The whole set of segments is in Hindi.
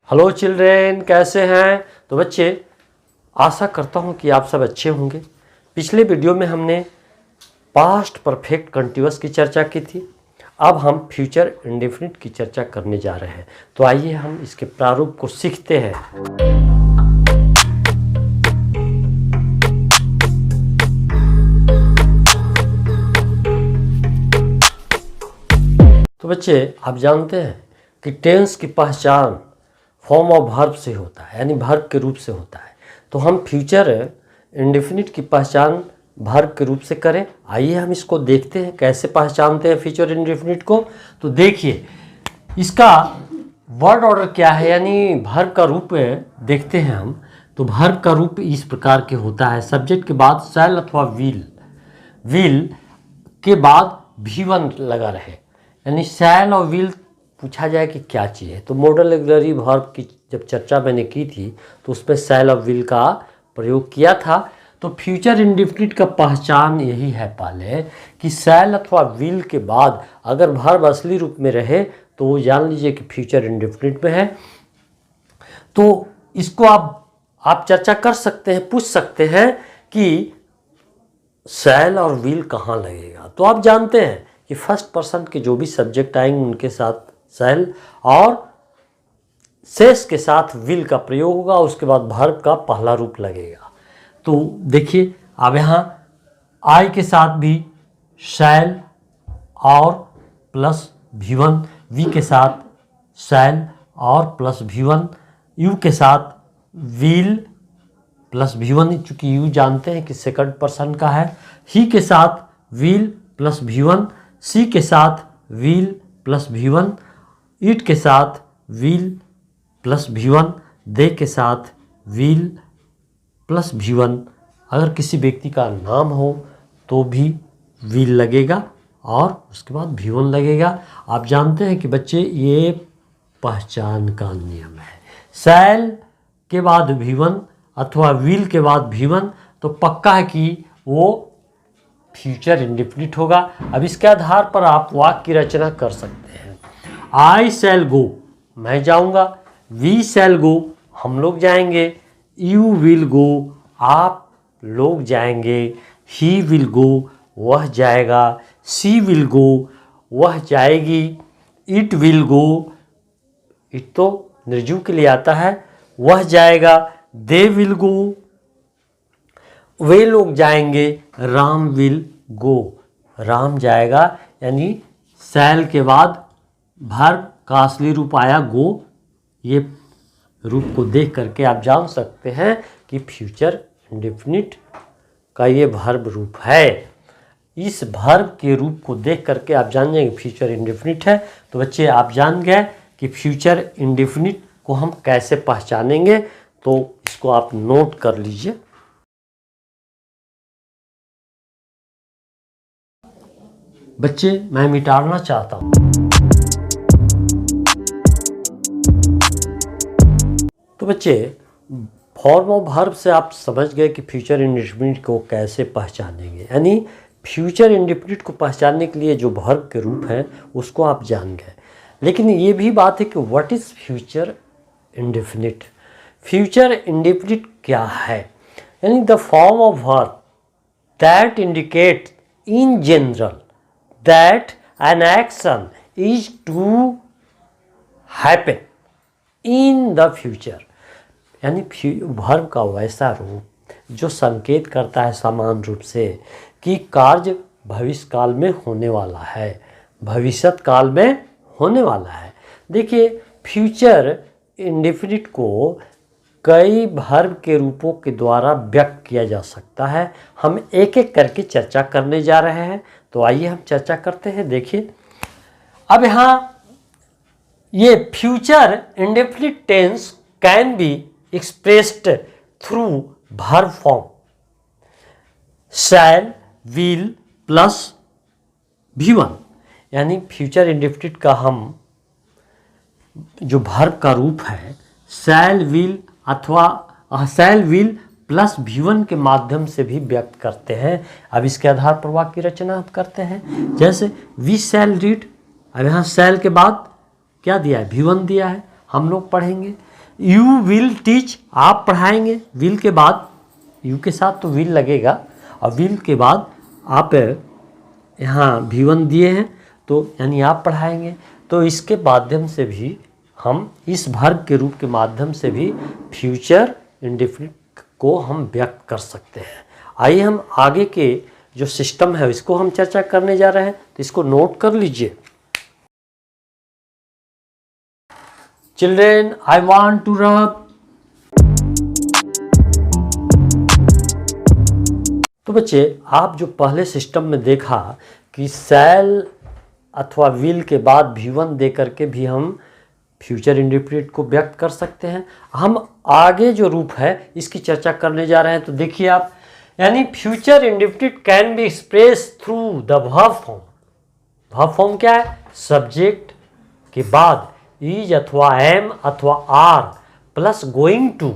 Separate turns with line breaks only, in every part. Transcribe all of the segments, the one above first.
हेलो चिल्ड्रेन, कैसे हैं? तो बच्चे, आशा करता हूं कि आप सब अच्छे होंगे। पिछले वीडियो में हमने पास्ट परफेक्ट कंटीन्यूअस की चर्चा की थी। अब हम फ्यूचर इंडेफिनिट की चर्चा करने जा रहे हैं। तो आइए हम इसके प्रारूप को सीखते हैं। तो बच्चे, आप जानते हैं कि टेंस की पहचान फॉर्म ऑफ वर्ब से होता है, यानी वर्ब के रूप से होता है। तो हम फ्यूचर इंडेफिनिट की पहचान वर्ब के रूप से करें। आइए हम इसको देखते हैं कैसे पहचानते हैं फ्यूचर इंडेफिनिट को। तो देखिए, इसका वर्ड ऑर्डर क्या है, यानी वर्ब का रूप देखते हैं हम। तो वर्ब का रूप इस प्रकार के होता है। सब्जेक्ट के बाद शैल अथवा विल के बाद V1 लगा रहे, यानी शैल और विल पूछा जाए कि क्या चीज़ है। तो मॉडल ऑक्सिलरी वर्ब की जब चर्चा मैंने की थी तो उसमें शैल और विल का प्रयोग किया था। तो फ्यूचर इंडेफिनिट का पहचान यही है पहले कि शैल अथवा विल के बाद अगर वर्ब असली रूप में रहे तो वो जान लीजिए कि फ्यूचर इंडेफिनिट में है। तो इसको आप चर्चा कर सकते हैं, पूछ सकते हैं कि शैल और विल कहाँ लगेगा। तो आप जानते हैं कि फर्स्ट पर्सन के जो भी सब्जेक्ट आएंगे उनके साथ शैल और शेष के साथ विल का प्रयोग होगा, उसके बाद वर्ब का पहला रूप लगेगा। तो देखिए, अब यहाँ आई के साथ भी शैल और प्लस V1, वी के साथ शैल और प्लस V1, यू के साथ विल प्लस V1, चूँकि यू जानते हैं कि सेकंड पर्सन का है। ही के साथ विल प्लस V1, सी के साथ विल प्लस V1, इट के साथ विल प्लस V1, दे के साथ विल प्लस V1। अगर किसी व्यक्ति का नाम हो तो भी विल लगेगा और उसके बाद V1 लगेगा। आप जानते हैं कि बच्चे, ये पहचान का नियम है। शैल के बाद V1 अथवा विल के बाद V1 तो पक्का है कि वो फ्यूचर इंडेफिनिट होगा। अब इसके आधार पर आप वाक्य की रचना कर सकते हैं। आई शैल गो, मैं जाऊंगा। वी शैल गो, हम लोग जाएंगे। यू विल गो, आप लोग जाएंगे। ही विल गो, वह जाएगा। सी विल गो, वह जाएगी। इट विल गो, इट तो निर्जीव के लिए आता है, वह जाएगा। दे विल गो, वे लोग जाएंगे। राम विल गो, राम जाएगा। यानी शैल के बाद वर्ब का असली रूप आया गो। ये रूप को देख करके आप जान सकते हैं कि फ्यूचर इंडेफिनिट का ये वर्ब रूप है। इस वर्ब के रूप को देख करके आप जान जाएंगे फ्यूचर इंडेफिनिट है। तो बच्चे, आप जान गए कि फ्यूचर इंडेफिनिट को हम कैसे पहचानेंगे। तो इसको आप नोट कर लीजिए। बच्चे, मैं मिटाना चाहता हूँ। तो बच्चे, फॉर्म ऑफ वर्ब से आप समझ गए कि फ्यूचर इंडेफिनिट को कैसे पहचानेंगे। यानी फ्यूचर इंडेफिनिट को पहचानने के लिए जो वर्ब के रूप है उसको आप जान गए। लेकिन ये भी बात है कि what is future indefinite. Future indefinite क्या है? यानी the form of verb that indicate in general that an action is to happen in the future। यानी वर्ब का वैसा रूप जो संकेत करता है समान रूप से कि कार्य भविष्य काल में होने वाला है, भविष्यत काल में होने वाला है। देखिए, फ्यूचर इंडेफिनिट को कई वर्ब के रूपों के द्वारा व्यक्त किया जा सकता है। हम एक एक करके चर्चा करने जा रहे हैं। तो आइए हम चर्चा करते हैं। देखिए, अब यहाँ ये future indefinite tense can be expressed through verb form shall will plus V1। यानी फ्यूचर इंडेफिनिट का हम जो वर्ब का रूप है शैल विल अथवा शैल विल प्लस V1 के माध्यम से भी व्यक्त करते हैं। अब इसके आधार पर वाक्य की रचना आप करते हैं। जैसे वी शैल रीड, अब यहाँ शैल के बाद क्या दिया है? V1 दिया है, हम लोग पढ़ेंगे। यू विल टीच, आप पढ़ाएंगे। विल के बाद यू के साथ तो विल लगेगा, और विल के बाद आप यहाँ V1 दिए हैं तो यानी आप पढ़ाएंगे। तो इसके माध्यम से भी हम इस वर्ब के रूप के माध्यम से भी फ्यूचर इंडेफिनिट को हम व्यक्त कर सकते हैं। आइए हम आगे के जो सिस्टम है इसको हम चर्चा करने जा रहे हैं, तो इसको नोट कर लीजिए। Children, I want to rub. तो बच्चे, आप जो पहले सिस्टम में देखा कि शैल अथवा विल के बाद V1 दे करके भी हम फ्यूचर इंडेफिनिट को व्यक्त कर सकते हैं। हम आगे जो रूप है इसकी चर्चा करने जा रहे हैं। तो देखिए आप, यानी future indefinite can be express through the verb form. Verb form क्या है? सब्जेक्ट के बाद इज अथवा एम अथवा are plus going to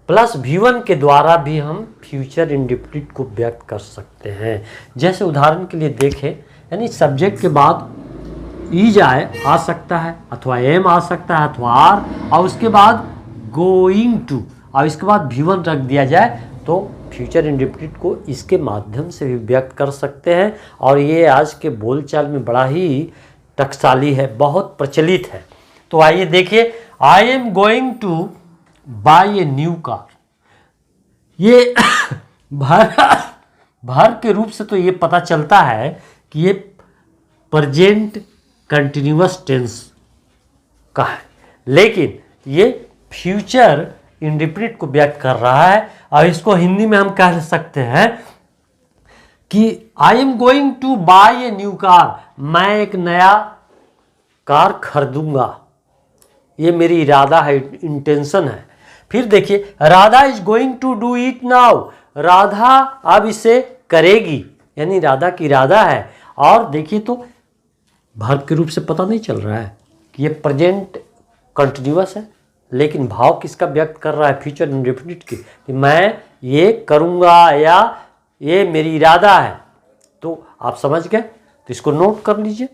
plus V1 के द्वारा भी हम फ्यूचर इंडेफिनिट को व्यक्त कर सकते हैं। जैसे उदाहरण के लिए देखें, यानी सब्जेक्ट के बाद इज आ सकता है अथवा एम आ सकता है अथवा आर, और उसके बाद गोइंग टू और इसके बाद V1 रख दिया जाए तो फ्यूचर इंडेफिनिट को इसके माध्यम से भी व्यक्त कर सकते हैं। और ये आज के बोलचाल में बड़ा ही टकसाली है, बहुत प्रचलित है। तो आइए देखिए, I am going to buy a new car. ये भर के रूप से तो ये पता चलता है कि ये प्रेजेंट कंटिन्यूअस टेंस का है, लेकिन ये फ्यूचर इंडेफिनिट को व्यक्त कर रहा है। और इसको हिंदी में हम कह सकते हैं कि I am going to buy a new car, मैं एक नया कार खरीदूंगा, ये मेरी इरादा है, इंटेंशन है। फिर देखिए, Radha is going to do it now, Radha अब इसे करेगी, यानी राधा की इरादा है। और देखिए तो वर्ब के रूप से पता नहीं चल रहा है कि ये प्रेजेंट कंटिन्यूअस है, लेकिन भाव किसका व्यक्त कर रहा है? फ्यूचर इंडेफिनिट की, कि मैं ये करूँगा या ये मेरी इरादा है। तो आप समझ गए, तो इसको नोट कर लीजिए।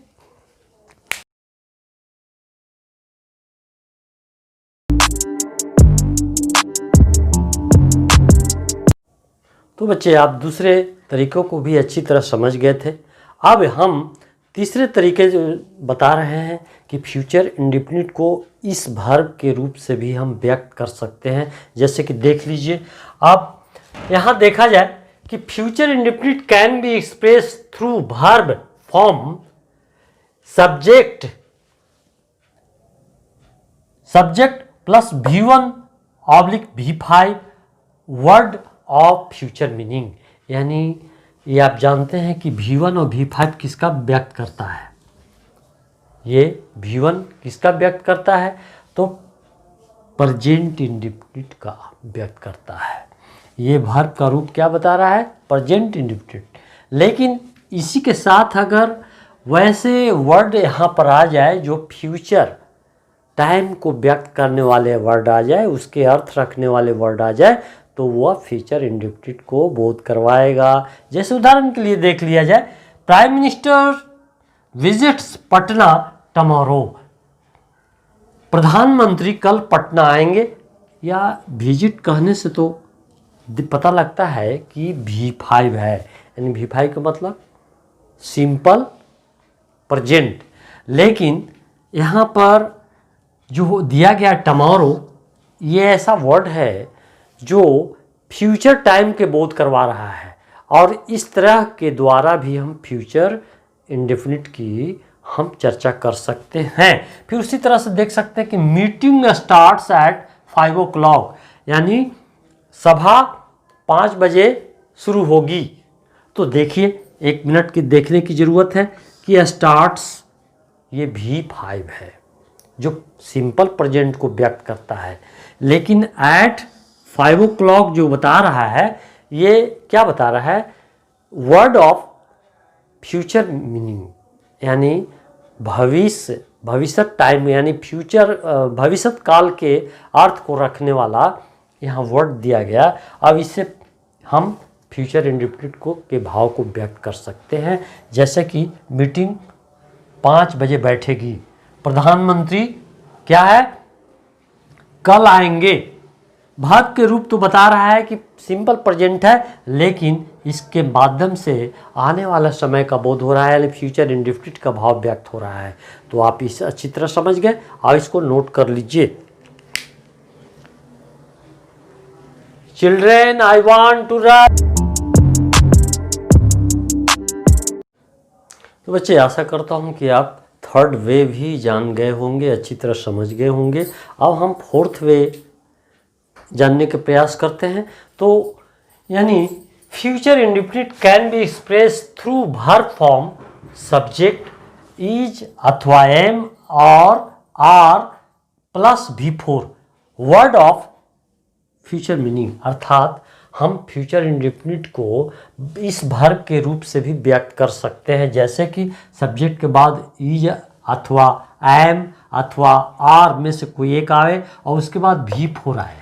तो बच्चे, आप दूसरे तरीकों को भी अच्छी तरह समझ गए थे। अब हम तीसरे तरीके जो बता रहे हैं कि फ्यूचर इंडेफिनिट को इस वर्ब के रूप से भी हम व्यक्त कर सकते हैं। जैसे कि देख लीजिए, अब यहाँ देखा जाए कि future indefinite can be express through verb form subject plus V1 oblique V5 word of future meaning. यानी ये आप जानते हैं कि V1 और V5 किसका व्यक्त करता है? ये V1 किसका व्यक्त करता है? तो प्रेजेंट इंडेफिनिट का व्यक्त करता है। ये वर्ब का रूप क्या बता रहा है? Present indefinite. लेकिन इसी के साथ अगर वैसे वर्ड यहाँ पर आ जाए जो फ्यूचर टाइम को व्यक्त करने वाले वर्ड आ जाए, उसके अर्थ रखने वाले वर्ड आ जाए, तो वह फ्यूचर इंडेफिनिट को बोध करवाएगा। जैसे उदाहरण के लिए देख लिया जाए, prime minister visits Patna tomorrow, प्रधानमंत्री कल पटना आएंगे। या विजिट कहने से तो पता लगता है कि V5 है, यानी V5 का मतलब सिंपल प्रेजेंट। लेकिन यहाँ पर जो दिया गया टमारो, ये ऐसा वर्ड है जो फ्यूचर टाइम के बोध करवा रहा है। और इस तरह के द्वारा भी हम फ्यूचर इंडेफिनिट की हम चर्चा कर सकते हैं। फिर उसी तरह से देख सकते हैं कि मीटिंग स्टार्ट्स एट 5 o'clock, यानी सभा 5 बजे शुरू होगी। तो देखिए, 1 मिनट की देखने की ज़रूरत है कि स्टार्ट्स ये V5 है जो सिंपल प्रेजेंट को व्यक्त करता है। लेकिन एट 5 o'clock जो बता रहा है, ये क्या बता रहा है? वर्ड ऑफ फ्यूचर मीनिंग, यानी भविष्य टाइम, यानी फ्यूचर भविष्य काल के अर्थ को रखने वाला यहाँ वर्ड दिया गया। अब इससे हम फ्यूचर इंडेफिनिट को के भाव को व्यक्त कर सकते हैं। जैसे कि मीटिंग 5 बजे बैठेगी, प्रधानमंत्री क्या है? कल आएंगे। भाग के रूप तो बता रहा है कि सिंपल प्रेजेंट है, लेकिन इसके माध्यम से आने वाला समय का बोध हो रहा है, यानी फ्यूचर इंडेफिनिट का भाव व्यक्त हो रहा है। तो आप इसे अच्छी तरह समझ गए और इसको नोट कर लीजिए। Children I want to run. तो बच्चे आशा करता हूँ कि आप थर्ड वे भी जान गए होंगे, अच्छी तरह समझ गए होंगे। अब हम फोर्थ वे जानने के प्रयास करते हैं। तो यानी future indefinite can be express through verb form subject is अथवा एम और are plus V4 word of future meaning. अर्थात हम फ्यूचर इंडेफिनिट को इस वर्ब के रूप से भी व्यक्त कर सकते हैं, जैसे कि सब्जेक्ट के बाद इज अथवा एम अथवा आर में से कोई एक आए और उसके बाद V4 आए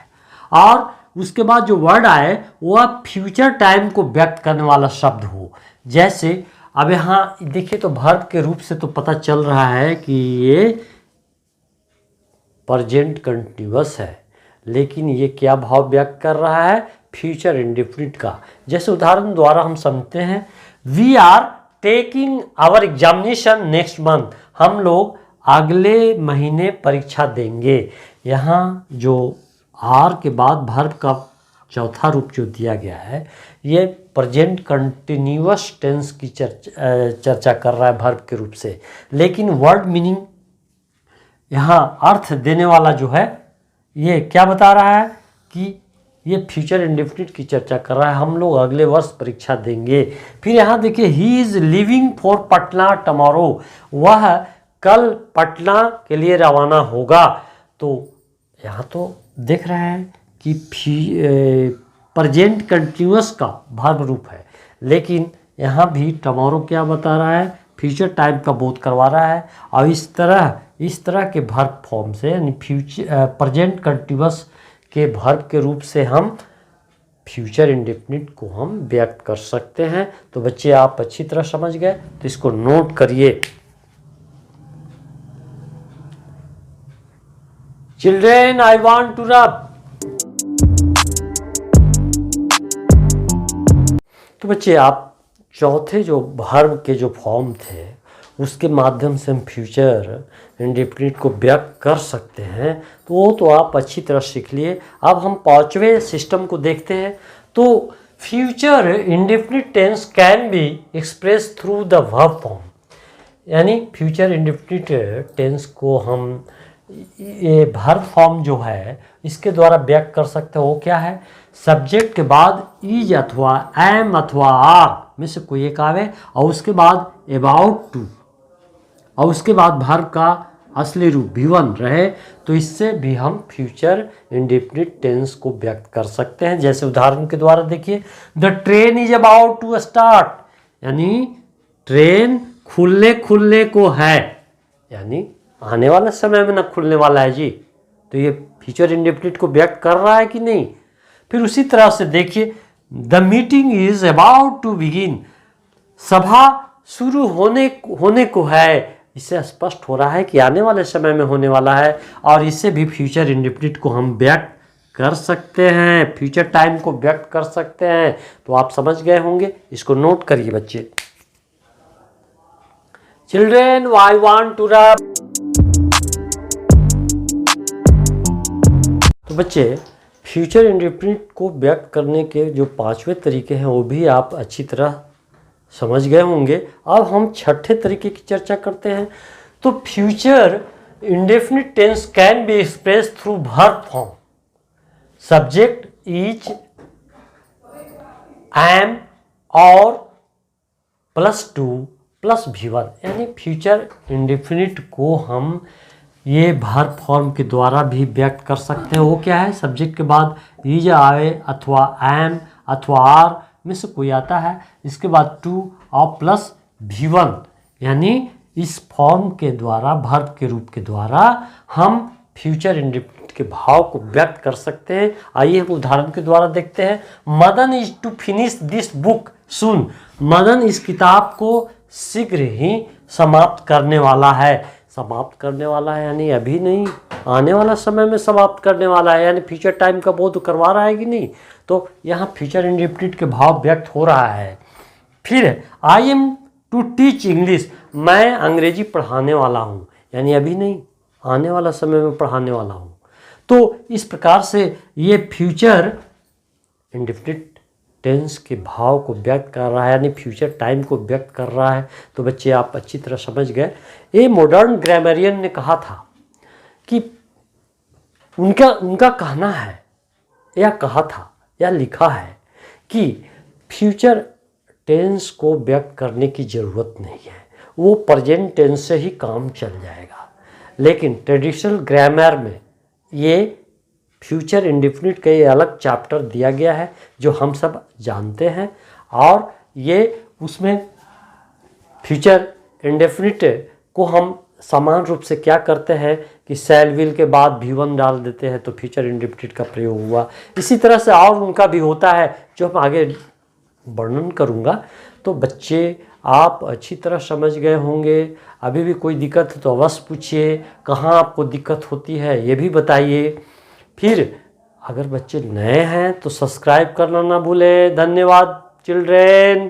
और उसके बाद जो वर्ड आए वह फ्यूचर टाइम को व्यक्त करने वाला शब्द हो। जैसे अब यहाँ देखिए तो वर्ब के रूप से तो पता चल रहा है कि ये प्रेजेंट कंटिन्यूअस है, लेकिन ये क्या भाव व्यक्त कर रहा है? फ्यूचर इंडेफिनिट का। जैसे उदाहरण द्वारा हम समझते हैं, we are taking our examination next month. हम लोग अगले महीने परीक्षा देंगे। यहाँ जो आर के बाद वर्ब का चौथा रूप जो दिया गया है, ये प्रेजेंट कंटिन्यूअस टेंस की चर्चा कर रहा है वर्ब के रूप से, लेकिन वर्ड मीनिंग यहाँ अर्थ देने वाला जो है ये क्या बता रहा है कि ये फ्यूचर इंडेफिनिट की चर्चा कर रहा है। हम लोग अगले वर्ष परीक्षा देंगे। फिर यहाँ देखिए, he is living for Patna tomorrow. वह कल पटना के लिए रवाना होगा। तो यहाँ तो देख रहे हैं कि प्रेजेंट कंटिन्यूअस का वर्ब रूप है, लेकिन यहाँ भी टमारो क्या बता रहा है? फ्यूचर टाइम का बोध करवा रहा है। और इस तरह के वर्ब फॉर्म से यानी प्रेजेंट कंटिन्यूअस के वर्ब के रूप से हम फ्यूचर इंडेफिनिट को हम व्यक्त कर सकते हैं। तो बच्चे आप अच्छी तरह समझ गए, तो इसको नोट करिए। Children I want to run. तो बच्चे आप चौथे जो वर्ब के जो फॉर्म थे उसके माध्यम से हम फ्यूचर इंडेफिनिट को व्यक्त कर सकते हैं, तो वो तो आप अच्छी तरह सीख लिए। अब हम पांचवें सिस्टम को देखते हैं। तो future indefinite tense can be express through the verb form, यानी फ्यूचर इंडेफिनिट टेंस को हम ये वर्ब फॉर्म जो है इसके द्वारा व्यक्त कर सकते हैं। वो क्या है? सब्जेक्ट के बाद इज अथवा एम अथवा आर में से कोई एक आवे और उसके बाद अबाउट टू और उसके बाद वर्ब का असली रूप V1 रहे, तो इससे भी हम फ्यूचर इंडेफिनिट टेंस को व्यक्त कर सकते हैं। जैसे उदाहरण के द्वारा देखिए, the train is about to start, यानी ट्रेन खुलने को है, यानी आने वाला समय में ना खुलने वाला है जी। तो ये फ्यूचर इंडेफिनिट को व्यक्त कर रहा है कि नहीं? फिर उसी तरह से देखिए, the meeting is about to begin, सभा शुरू होने को है। इससे स्पष्ट हो रहा है कि आने वाले समय में होने वाला है, और इससे भी फ्यूचर इंडेफिनिट को हम व्यक्त कर सकते हैं, फ्यूचर टाइम को व्यक्त कर सकते हैं। तो आप समझ गए होंगे, इसको नोट करिए बच्चे। Children I want to run. तो बच्चे फ्यूचर इंडेफिनिट को व्यक्त करने के जो पांचवें तरीके हैं वो भी आप अच्छी तरह समझ गए होंगे। अब हम छठे तरीके की चर्चा करते हैं। तो future indefinite tense can be express through verb form subject is am और +2 + V1, यानी फ्यूचर इंडेफिनिट को हम ये वर्ब फॉर्म के द्वारा भी व्यक्त कर सकते हैं। वो क्या है? सब्जेक्ट के बाद इज आए अथवा एम अथवा आर में से कोई आता है, इसके बाद 2 और +V1, यानी इस फॉर्म के द्वारा वर्ब के रूप के द्वारा हम फ्यूचर इंडेफिनिट के भाव को व्यक्त कर सकते हैं। आइए हम उदाहरण के द्वारा देखते हैं। Madan is to finish this book soon, Madan इस किताब को शीघ्र ही समाप्त करने वाला है। समाप्त करने वाला है, यानी अभी नहीं, आने वाला समय में समाप्त करने वाला है, यानी फ्यूचर टाइम का बोध करवा रहा है कि नहीं। तो यहाँ फ्यूचर इंडेफिनिट के भाव व्यक्त हो रहा है। फिर I am to teach English, मैं अंग्रेजी पढ़ाने वाला हूँ, यानी अभी नहीं, आने वाला समय में पढ़ाने वाला हूँ। तो इस प्रकार से ये फ्यूचर इंडेफिनिट टेंस के भाव को व्यक्त कर रहा है, यानी फ्यूचर टाइम को व्यक्त कर रहा है। तो बच्चे आप अच्छी तरह समझ गए। ये मॉडर्न ग्रामरियन ने कहा था कि उनका कहना है, या कहा था, या लिखा है कि फ्यूचर टेंस को व्यक्त करने की ज़रूरत नहीं है, वो प्रेजेंट टेंस से ही काम चल जाएगा। लेकिन ट्रेडिशनल ग्रामर में ये फ्यूचर इंडेफिनिट का ये अलग चैप्टर दिया गया है जो हम सब जानते हैं, और ये उसमें फ्यूचर इंडेफिनिट को हम समान रूप से क्या करते हैं कि शैल विल के बाद V1 डाल देते हैं, तो फ्यूचर इंडेफिनिट का प्रयोग हुआ। इसी तरह से और उनका भी होता है जो हम आगे वर्णन करूँगा। तो बच्चे आप अच्छी तरह समझ गए होंगे। अभी भी कोई दिक्कत है तो अवश्य पूछिए, कहाँ आपको दिक्कत होती है ये भी बताइए। फिर अगर बच्चे नए हैं तो सब्सक्राइब करना ना भूलें। धन्यवाद चिल्ड्रेन।